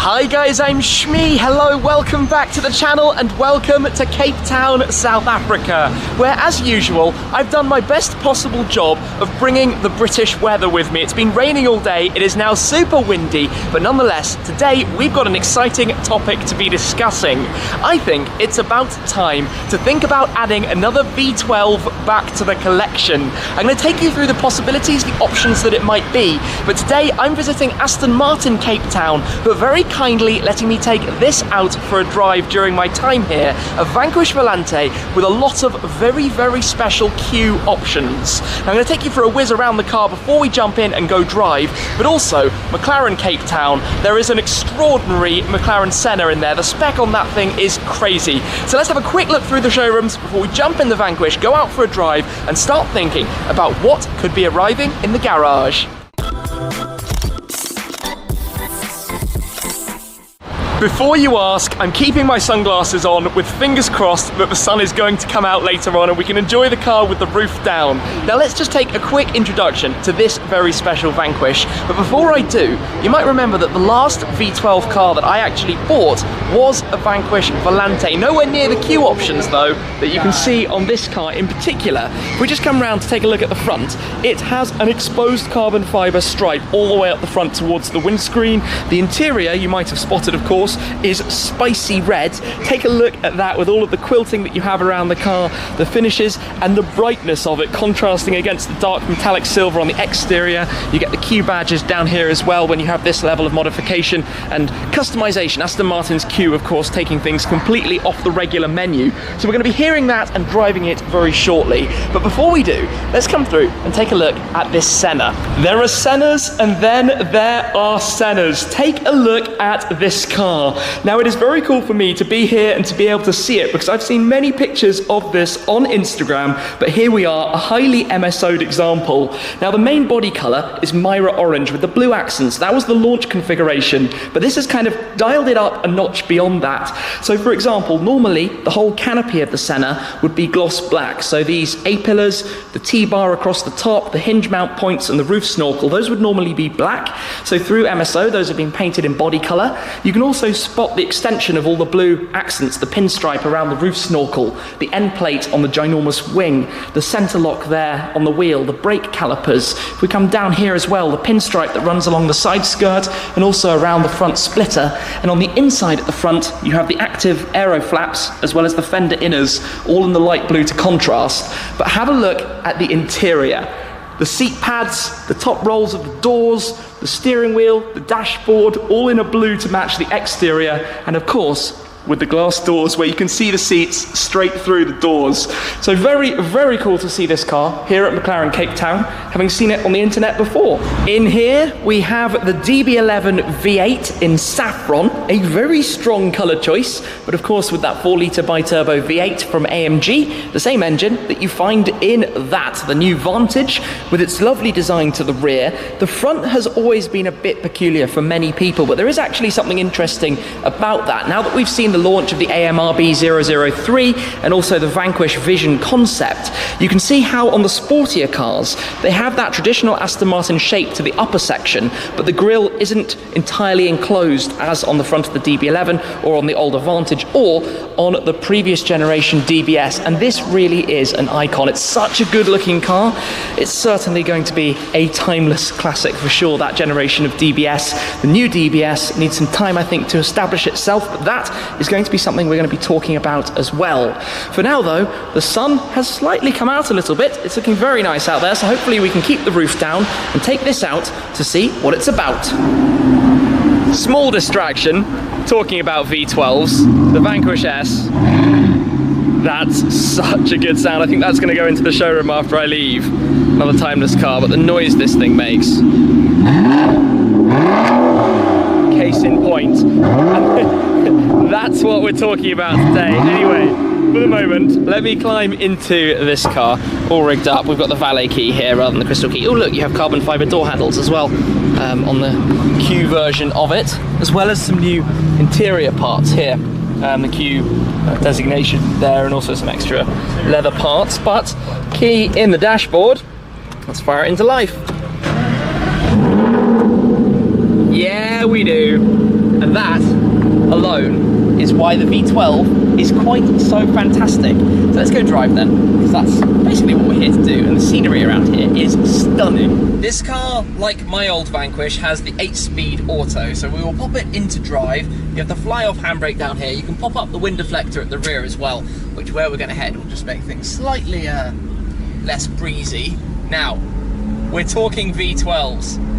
Hi guys, I'm Shmee. Hello, welcome back to the channel and welcome to Cape Town, South Africa, where as usual, I've done my best possible job of bringing the British weather with me. It's been raining all day, it is now super windy, but nonetheless, today we've got an exciting topic to be discussing. I think it's about time to think about adding another V12 back to the collection. I'm going to take you through the possibilities, the options that it might be, but today I'm visiting Aston Martin Cape Town, who are very kindly letting me take this out for a drive during my time here, a Vanquish Volante with a lot of very, very special Q options. Now, I'm going to take you for a whiz around the car before we jump in and go drive, but also McLaren Cape Town. There is an extraordinary McLaren Senna in there. The spec on that thing is crazy. So let's have a quick look through the showrooms before we jump in the Vanquish, go out for a drive and start thinking about what could be arriving in the garage. Before you ask, I'm keeping my sunglasses on with fingers crossed that the sun is going to come out later on and we can enjoy the car with the roof down. Now let's just take a quick introduction to this very special Vanquish. But before I do, you might remember that the last V12 car that I actually bought was a Vanquish Volante. Nowhere near the Q options though that you can see on this car in particular. If we just come around to take a look at the front, it has an exposed carbon fibre stripe all the way up the front towards the windscreen. The interior, you might have spotted of course, is spicy red. Take a look at that with all of the quilting that you have around the car, the finishes and the brightness of it contrasting against the dark metallic silver on the exterior. You get the Q badges down here as well when you have this level of modification and customization. Aston Martin's Q, of course, taking things completely off the regular menu. So we're going to be hearing that and driving it very shortly. But before we do, let's come through and take a look at this Senna. There are Sennas and then there are Sennas. Take a look at this car. Now it is very cool for me to be here and to be able to see it because I've seen many pictures of this on Instagram, but here we are, a highly MSO'd example. Now the main body colour is Myra Orange with the blue accents. That was the launch configuration, but this has kind of dialed it up a notch beyond that. So for example, normally the whole canopy of the Senna would be gloss black. So these A-pillars, the T-bar across the top, the hinge mount points and the roof snorkel, those would normally be black. So through MSO, those have been painted in body colour. You can also spot the extension of all the blue accents, the pinstripe around the roof snorkel, the end plate on the ginormous wing, the centre lock there on the wheel, the brake calipers. If we come down here as well, the pinstripe that runs along the side skirt and also around the front splitter. And on the inside at the front, you have the active aero flaps as well as the fender inners, all in the light blue to contrast. But have a look at the interior. The seat pads, the top rolls of the doors, the steering wheel, the dashboard, all in a blue to match the exterior, and of course, with the glass doors where you can see the seats straight through the doors. So very, very cool to see this car here at McLaren Cape Town, having seen it on the internet before. In here, we have the DB11 V8 in saffron, a very strong colour choice, but of course with that 4-litre bi-turbo V8 from AMG, the same engine that you find in that, the new Vantage, with its lovely design to the rear. The front has always been a bit peculiar for many people, but there is actually something interesting about that. Now that we've seen the launch of the AMRB 003 and also the Vanquish Vision concept, you can see how on the sportier cars they have that traditional Aston Martin shape to the upper section, but the grille isn't entirely enclosed as on the front of the DB11 or on the older Vantage or on the previous generation DBS, and this really is an icon. It's such a good looking car. It's certainly going to be a timeless classic for sure, that generation of DBS. The new DBS needs some time, I think, to establish itself, but that is going to be something we're going to be talking about as well. For now though, the sun has slightly come out a little bit. It's looking very nice out there, so hopefully we can keep the roof down and take this out to see what it's about. Small distraction, talking about V12s, the Vanquish S. That's such a good sound. I think that's going to go into the showroom after I leave. Another timeless car, but the noise this thing makes. Case in point. That's what we're talking about today. Anyway, for the moment, let me climb into this car, all rigged up. We've got the valet key here rather than the crystal key. Oh look, you have carbon fibre door handles as well on the Q version of it, as well as some new interior parts here. The Q designation there and also some extra leather parts, but key in the dashboard. Let's fire it into life. Yeah, we do. And That alone is why the V12 is quite so fantastic. So let's go drive then, because that's basically what we're here to do, and the scenery around here is stunning. This car, like my old Vanquish, has the 8-speed auto, so we will pop it into drive. You have the fly-off handbrake down here. You can pop up the wind deflector at the rear as well, which where we're going to head will just make things slightly less breezy. Now, we're talking V12s.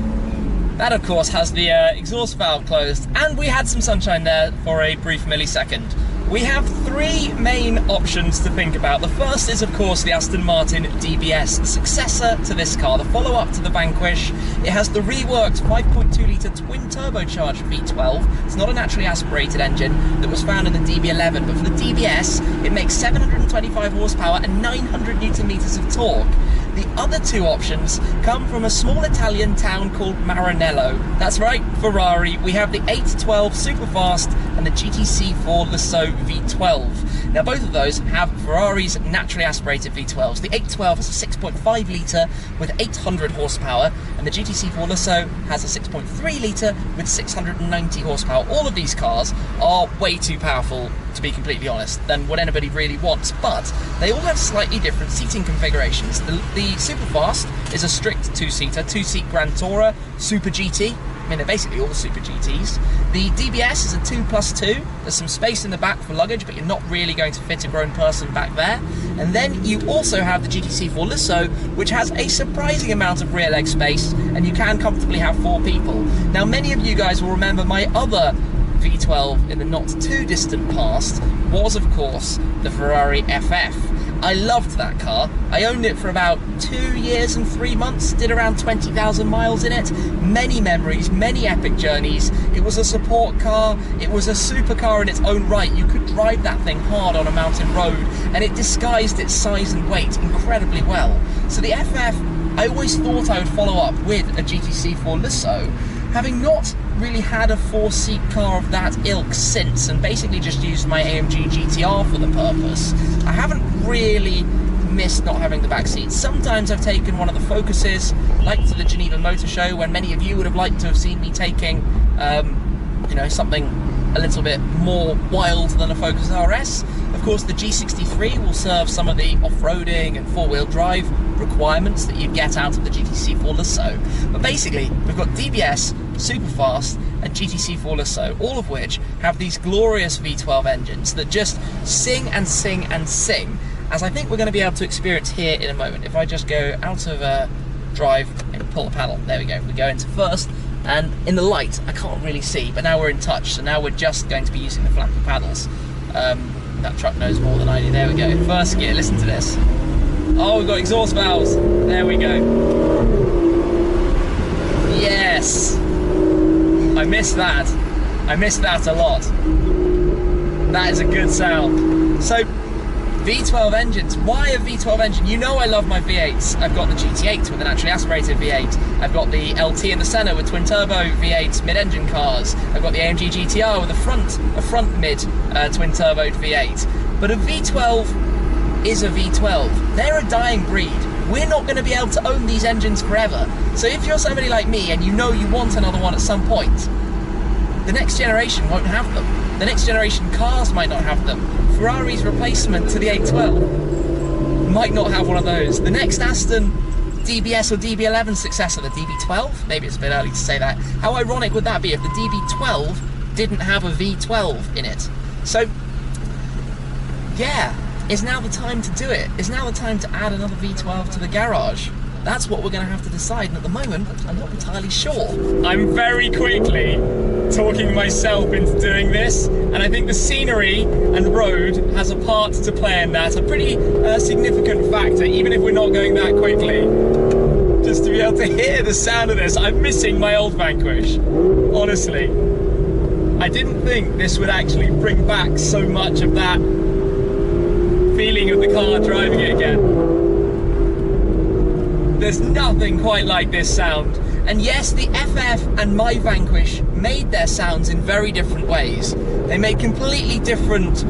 That, of course, has the exhaust valve closed, and we had some sunshine there for a brief millisecond. We have three main options to think about. The first is, of course, the Aston Martin DBS, the successor to this car, the follow-up to the Vanquish. It has the reworked 5.2-litre twin-turbocharged V12. It's not a naturally aspirated engine that was found in the DB11, but for the DBS, it makes 725 horsepower and 900 newton-meters of torque. The other two options come from a small Italian town called Maranello. That's right, Ferrari. We have the 812 Superfast and the GTC4 Lasso V12. Now both of those have Ferrari's naturally aspirated V12s. The 812 has a 6.5 litre with 800 horsepower, and the GTC4 Lasso has a 6.3 litre with 690 horsepower. All of these cars are way too powerful, to be completely honest, than what anybody really wants, but they all have slightly different seating configurations. The Superfast is a strict two-seater, two-seat Grand Tourer, Super GT. I mean, they're basically all the Super GTs. The DBS is a 2+2. There's some space in the back for luggage, but you're not really going to fit a grown person back there. And then you also have the GTC4 Lasso, which has a surprising amount of rear leg space, and you can comfortably have 4 people. Now, many of you guys will remember my other V12 in the not too distant past was, of course, the Ferrari FF. I loved that car. I owned it for about 2 years and 3 months, did around 20,000 miles in it. Many memories, many epic journeys. It was a support car, it was a supercar in its own right. You could drive that thing hard on a mountain road, and it disguised its size and weight incredibly well. So the FF, I always thought I would follow up with a GTC4 Lasso, having not really had a 4-seat car of that ilk since, and basically just used my AMG GTR for the purpose. I haven't really missed not having the back seats. Sometimes I've taken one of the Focuses, like to the Geneva Motor Show, when many of you would have liked to have seen me taking, you know, something a little bit more wild than a Focus RS. Of course, the G63 will serve some of the off-roading and four-wheel drive requirements that you get out of the GTC4 Lasso. But basically, we've got DBS, Superfast, and GTC4 Lasso, all of which have these glorious V12 engines that just sing and sing and sing, as I think we're going to be able to experience here in a moment. If I just go out of drive and pull the paddle, there we go. We go into first, and in the light, I can't really see, but now we're in touch, so now we're just going to be using the flappy paddles. That truck knows more than I do. There we go. First gear, listen to this. Oh, we've got exhaust valves. There we go. Yes! I missed that. I missed that a lot. That is a good sound. So, V12 engines. Why a V12 engine? You know I love my V8s. I've got the GT8 with a naturally aspirated V8. I've got the LT in the centre with twin-turbo V8 mid-engine cars. I've got the AMG GTR with a front mid twin-turboed V8. But a V12 is a V12. They're a dying breed. We're not going to be able to own these engines forever. So if you're somebody like me and you know you want another one at some point, the next generation won't have them. The next generation cars might not have them. Ferrari's replacement to the 812 might not have one of those. The next Aston DBS or DB11 successor, the DB12, maybe it's a bit early to say that. How ironic would that be if the DB12 didn't have a V12 in it? So, yeah, is now the time to do it? Is now the time to add another V12 to the garage? That's what we're going to have to decide, and at the moment, I'm not entirely sure. I'm very quickly talking myself into doing this, and I think the scenery and road has a part to play in that, a pretty significant factor, even if we're not going that quickly. Just to be able to hear the sound of this, I'm missing my old Vanquish, honestly. I didn't think this would actually bring back so much of that feeling of the car driving it again. There's nothing quite like this sound. And yes, the FF and my Vanquish made their sounds in very different ways. They made completely different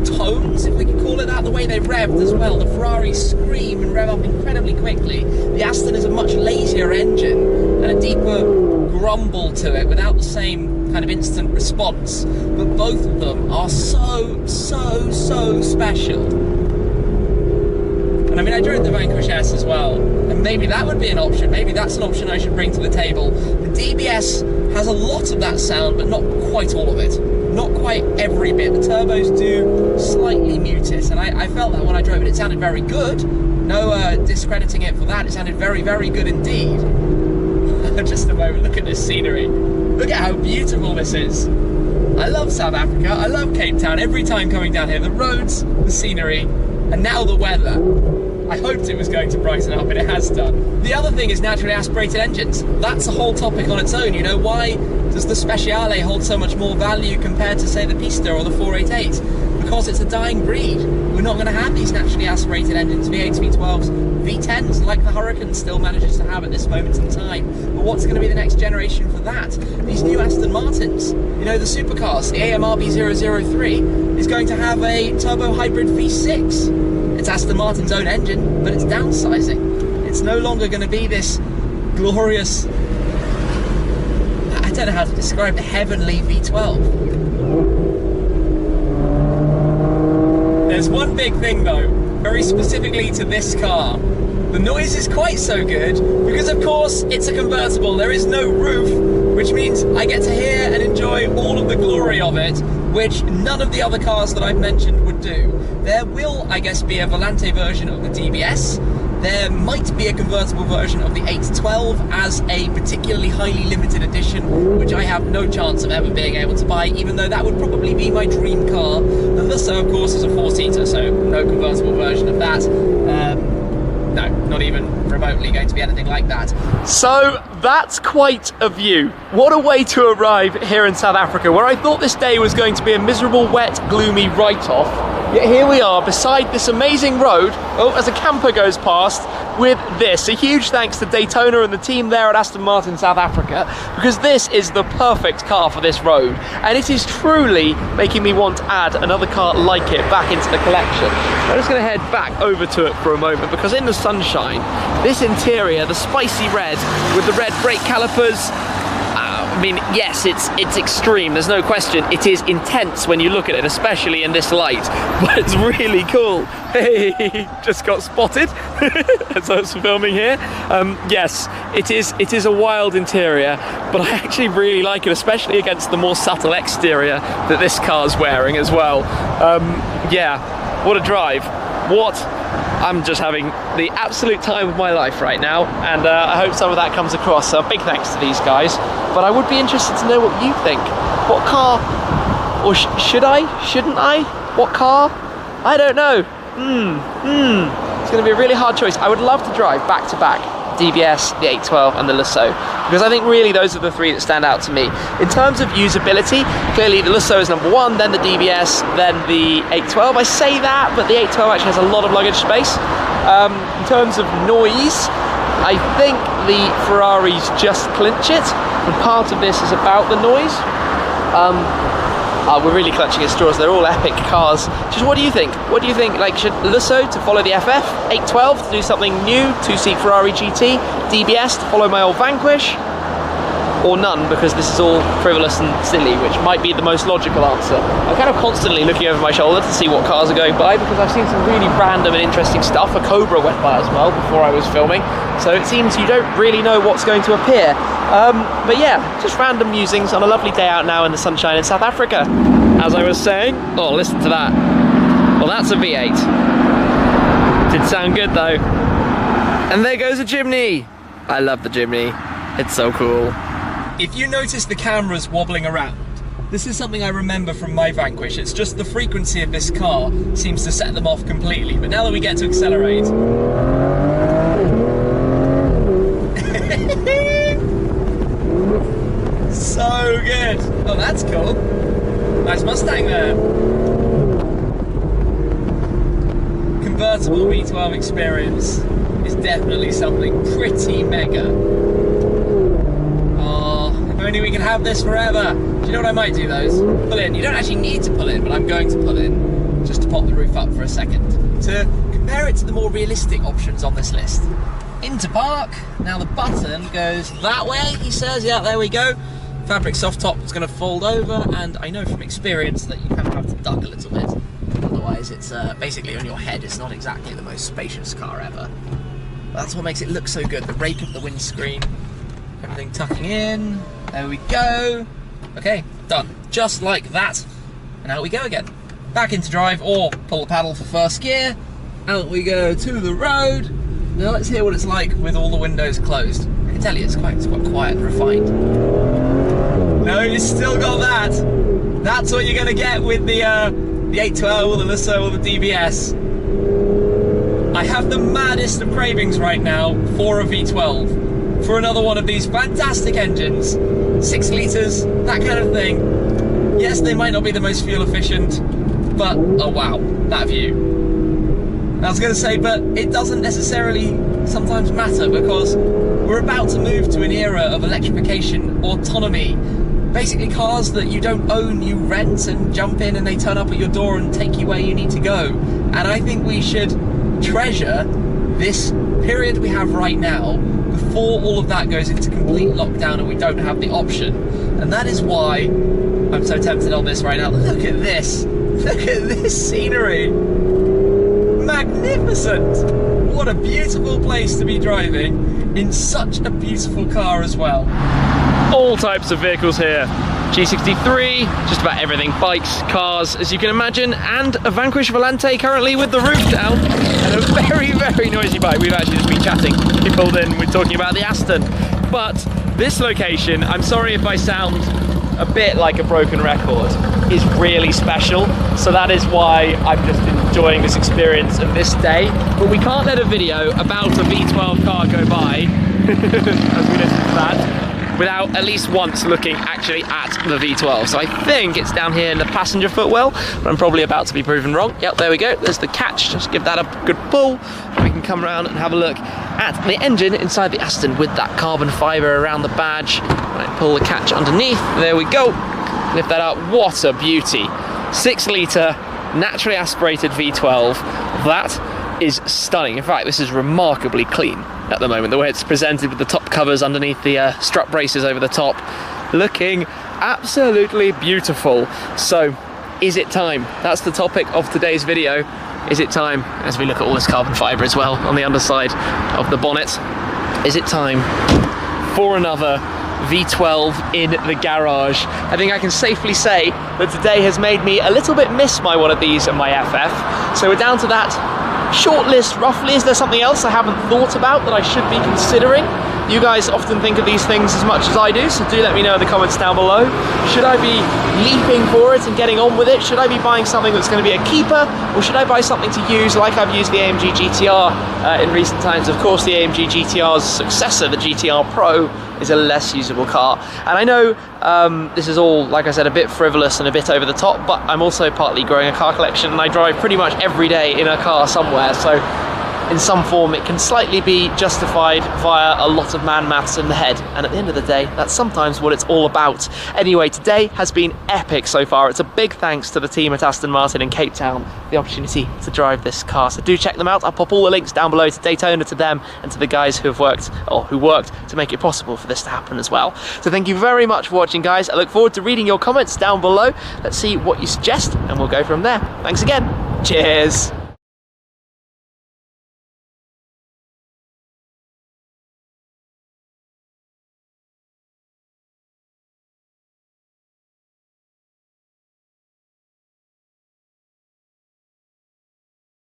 tones, if we could call it that, the way they revved as well. The Ferraris scream and rev up incredibly quickly. The Aston is a much lazier engine and a deeper grumble to it without the same kind of instant response, but both of them are so special. And I mean, I drove the Vanquish S as well, and maybe that would be an option. Maybe that's an option I should bring to the table. The DBS has a lot of that sound, but not quite all of it. Not quite every bit. The turbos do slightly mute it, and I felt that when I drove it. It sounded very good. No discrediting it for that. It sounded very good indeed. Just a moment, look at this scenery. Look at how beautiful this is. I love South Africa. I love Cape Town. Every time coming down here, the roads, the scenery, and now the weather. I hoped it was going to brighten up, and it has done. The other thing is naturally aspirated engines. That's a whole topic on its own. You know, why does the Speciale hold so much more value compared to, say, the Pista or the 488? Because it's a dying breed. We're not going to have these naturally aspirated engines, V8s, V12s, V10s, like the Hurricane still manages to have at this moment in time. But what's going to be the next generation for that? These new Aston Martins, you know, the supercars, the AMRB 003 is going to have a turbo hybrid V6. It's Aston Martin's own engine, but it's downsizing. It's no longer going to be this glorious, I don't know how to describe the heavenly V12. There's one big thing though, very specifically to this car. The noise is quite so good because of course it's a convertible. There is no roof, which means I get to hear and enjoy all of the glory of it, which none of the other cars that I've mentioned would do. There will, I guess, be a Volante version of the DBS. There might be a convertible version of the 812 as a particularly highly limited edition, which I have no chance of ever being able to buy, even though that would probably be my dream car. The Lusso, of course, is a 4-seater, so no convertible version of that. No, not even remotely going to be anything like that. So that's quite a view. What a way to arrive here in South Africa, where I thought this day was going to be a miserable, wet, gloomy write-off. Yet here we are beside this amazing road, as a camper goes past, with this. A huge thanks to Daytona and the team there at Aston Martin South Africa, because this is the perfect car for this road, and it is truly making me want to add another car like it back into the collection. I'm just going to head back over to it for a moment, because in the sunshine, this interior, the spicy red with the red brake calipers, I mean, yes, it's extreme, there's no question. It is intense when you look at it, especially in this light, but it's really cool. Hey, just got spotted as I was filming here. Yes, it is a wild interior, but I actually really like it, especially against the more subtle exterior that this car's wearing as well. Yeah, what a drive. I'm just having the absolute time of my life right now, and I hope some of that comes across. So big thanks to these guys. But I would be interested to know what you think. What car, or should I, shouldn't I? What car? I don't know. It's going to be a really hard choice. I would love to drive back to back DBS, the 812 and the Lusso, because I think really those are the three that stand out to me. In terms of usability, clearly the Lusso is number one, then the DBS, then the 812. I say that, but the 812 actually has a lot of luggage space. In terms of noise, I think the Ferraris just clinch it, and part of this is about the noise. We're really clutching at straws. They're all epic cars. Just what do you think? What do you think? Like, should Lusso to follow the FF, 812 to do something new, 2-seat Ferrari GT, DBS to follow my old Vanquish, or none, because this is all frivolous and silly, which might be the most logical answer. I'm kind of constantly looking over my shoulder to see what cars are going by, because I've seen some really random and interesting stuff. A Cobra went by as well before I was filming, so it seems you don't really know what's going to appear. But yeah, just random musings on a lovely day out now in the sunshine in South Africa. As I was saying, oh, listen to that. Well, that's a V8. Did sound good though. And there goes a chimney. I love the chimney. It's so cool. If you notice the cameras wobbling around, this is something I remember from my Vanquish. It's just the frequency of this car seems to set them off completely. But now that we get to accelerate, so good. Oh, that's cool. Nice Mustang there. Convertible V12 experience is definitely something pretty mega. Oh, if only we could have this forever. Do you know what I might do, those? Pull in. You don't actually need to pull in, but I'm going to pull in just to pop the roof up for a second to compare it to the more realistic options on this list. Into park. Now the button goes that way, he says. Yeah, there we go. Fabric soft top is going to fold over, and I know from experience that you kind of have to duck a little bit. Otherwise, it's basically on your head. It's not exactly the most spacious car ever. But that's what makes it look so good. The rake of the windscreen, everything tucking in. There we go. Okay, done. Just like that. And out we go again. Back into drive, or pull the paddle for first gear. Out we go to the road. Now let's hear what it's like with all the windows closed. I can tell you it's quite quiet and refined. No, you still got that. That's what you're gonna get with the 812 or the Lusso or the DBS. I have the maddest of cravings right now for a V12. For another one of these fantastic engines. 6 litres, that kind of thing. Yes, they might not be the most fuel efficient, but oh wow, that view. I was going to say, but it doesn't necessarily sometimes matter, because we're about to move to an era of electrification, autonomy. Basically cars that you don't own, you rent and jump in and they turn up at your door and take you where you need to go. And I think we should treasure this period we have right now before all of that goes into complete lockdown and we don't have the option. And that is why I'm so tempted on this right now. Look at this. Look at this scenery. Magnificent. What a beautiful place to be driving in such a beautiful car as well. All types of vehicles here. G63, just about everything, bikes, cars, as you can imagine, and a Vanquish Volante currently with the roof down, and a very, very noisy bike. We've actually just been chatting. He pulled in, we're talking about the Aston. But this location, I'm sorry if I sound a bit like a broken record, is really special. So that is why I'm just enjoying this experience of this day. But we can't let a video about a V12 car go by, as we listen to that, without at least once looking actually at the V12. So I think it's down here in the passenger footwell, but I'm probably about to be proven wrong. Yep, there we go, there's the catch. Just give that a good pull, and we can come around and have a look at the engine inside the Aston with that carbon fibre around the badge. Right, pull the catch underneath, there we go. Lift that up, what a beauty. 6 litre, naturally aspirated V12. That is stunning. In fact, this is remarkably clean at the moment, the way it's presented with the top covers underneath the strut braces over the top, looking absolutely beautiful. So is it time? That's the topic of today's video. Is it time, as we look at all this carbon fibre as well on the underside of the bonnet, is it time for another V12 in the garage? I think I can safely say that today has made me a little bit miss my one of these and my FF. So we're down to that short list roughly. Is there something else I haven't thought about that I should be considering? You guys often think of these things as much as I do, so do let me know in the comments down below. Should I be leaping for it and getting on with it? Should I be buying something that's going to be a keeper, or should I buy something to use like I've used the AMG GTR in recent times? Of course, the AMG GTR's successor, the GTR Pro, is a less usable car. And I know this is all, like I said, a bit frivolous and a bit over the top, but I'm also partly growing a car collection, and I drive pretty much every day in a car somewhere, so in some form it can slightly be justified via a lot of man maths in the head, and at the end of the day that's sometimes what it's all about. Anyway, today has been epic so far. It's a big thanks to the team at Aston Martin in Cape Town, the opportunity to drive this car, so do check them out. I'll pop all the links down below to Daytona, to them, and to the guys who have worked to make it possible for this to happen as well. So thank you very much for watching, guys. I look forward to reading your comments down below. Let's see what you suggest and we'll go from there. Thanks again. Cheers.